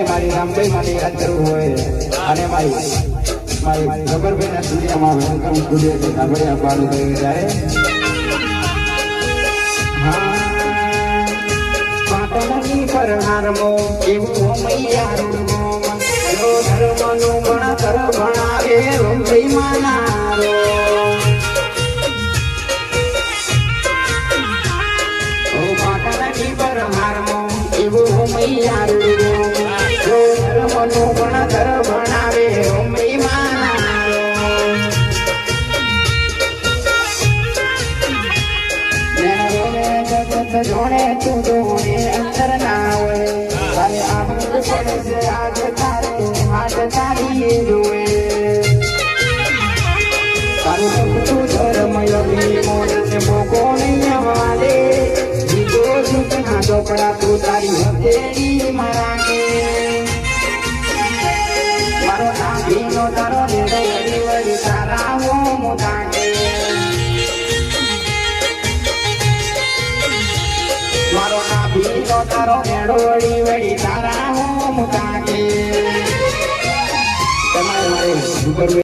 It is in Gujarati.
કે મારી રામભાઈ માટે યાદ કરવું હોય અને મારી ગબરભાઈના સ્ટુડિયોમાં વેલકમ સ્ટુડિયો છે આપણે આપવાનું થયું ત્યારે પાટણની પરહારમો એવું મૈયારું ધર્મનું ભણતર ભણાવે રૂમભાઈ માનારો પાટણની પરહારમો એવું મૈયારું ધર્મનું ભણતર ભણાવે રૂમભાઈ માનારો જોડે તું જોડે અંદર ના હોય તારે આવું પડે છે આજ તારે હાથ તારી જોવે તારું તું ધર્મ યમી મોડે મોકો નહીં વાલે જીતો સુખના ચોપડા તું તારી હથેળી મારાને મારો નાભીનો તારો નિર્ણય વળી તારા હો મોટાને મારો નાભીનો તારો મેળો વળી વળી તારા હું મુકાકે તમારે મારે